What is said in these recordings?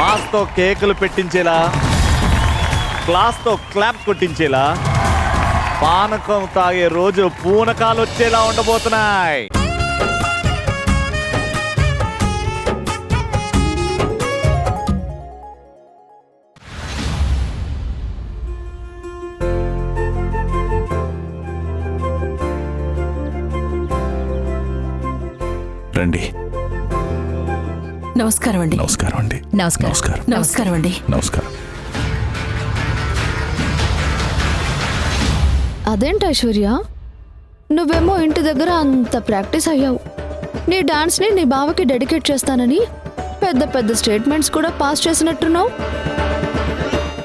మాస్తో కేకులు పెట్టించేలా, క్లాస్తో క్లాప్ కొట్టించేలా, పానకం తాగే రోజు పూనకాలు వచ్చేలా ఉండబోతున్నాయి. రండి. నమస్కారం అండి. నమస్కారం అండి. నమస్కారం. నమస్కారం అండి. నమస్కారం. అదేంటి ఐశ్వర్య, నువ్వేమో ఇంటి దగ్గర అంత ప్రాక్టీస్ అయ్యావు, నీ డాన్స్ని నీ బావకి డెడికేట్ చేస్తానని పెద్ద పెద్ద స్టేట్మెంట్స్ కూడా పాస్ చేసినట్టున్నావు.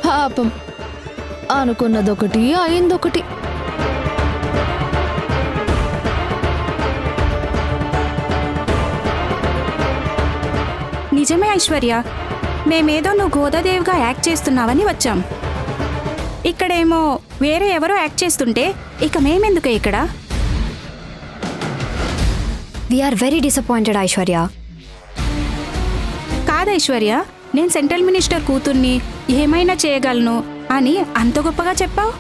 పాపం, అనుకున్నదొకటి అయిందొకటి. నిజమే ఐశ్వర్య, మేమేదో నువ్వు గోదాదేవిగా యాక్ట్ చేస్తున్నావని వచ్చాం. ఇక్కడేమో వేరే ఎవరో యాక్ట్ చేస్తుంటే ఇక మేమెందుకే ఇక్కడ? We are very disappointed Aishwarya. కాదు ఐశ్వర్య, నేను సెంట్రల్ మినిస్టర్ కూతుర్ని, ఏమైనా చేయగలను అని అంత గొప్పగా చెప్పావు.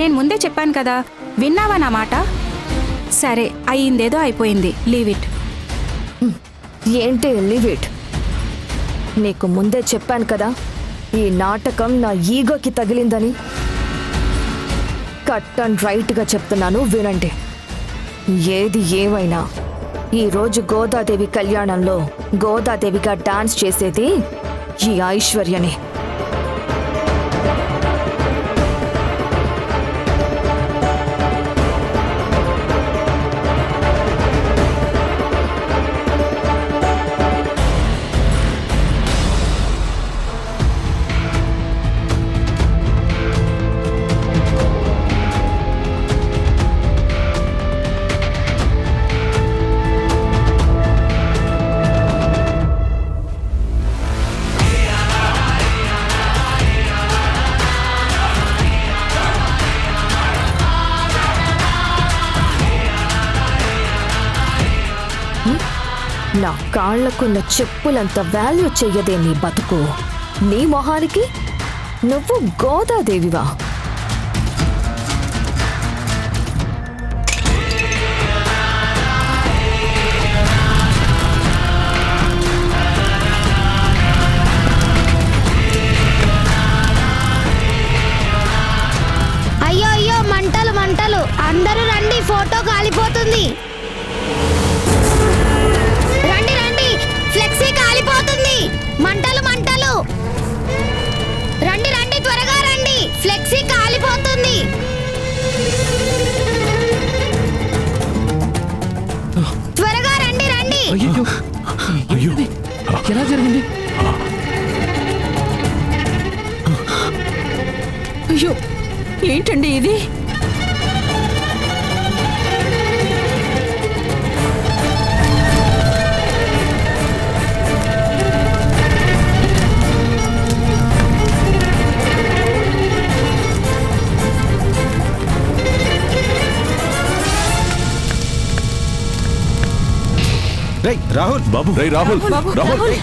నేను ముందే చెప్పాను కదా, విన్నావా నా మాట? సరే, అయ్యిందేదో అయిపోయింది, లీవ్ ఇట్. ఏంటి లీవ్ ఇట్? నీకు ముందే చెప్పాను కదా, ఈ నాటకం నా ఈగోకి తగిలిందని. కట్ అండ్ రైట్గా చెప్తున్నాను, వినండి. ఏది ఏమైనా ఈరోజు గోదాదేవి కళ్యాణంలో గోదాదేవిగా డాన్స్ చేసేది ఈ ఐశ్వర్యనే. నా కాళ్లకున్న చెప్పులంత వాల్యూ చెయ్యదే నీ బతుకు. నీ మొహానికి నువ్వు గోదాదేవివా? అయ్యో అయ్యో, మంటలు మంటలు, అందరూ రండి, ఫోటో కాలిపోతుంది. రండి రండి, ఫ్లెక్సీ కాలిపోతుంది. మంటలు మంటలు, రండి రండి, త్వరగా రండి, ఫ్లెక్సీ కాలిపోతుంది. త్వరగా రండి రండి. అయ్యో, ఎలా జరిగింది? అయ్యో, ఏంటండి ఇది? రాహుల్ బాబు, రాహుల్ రాహుల్.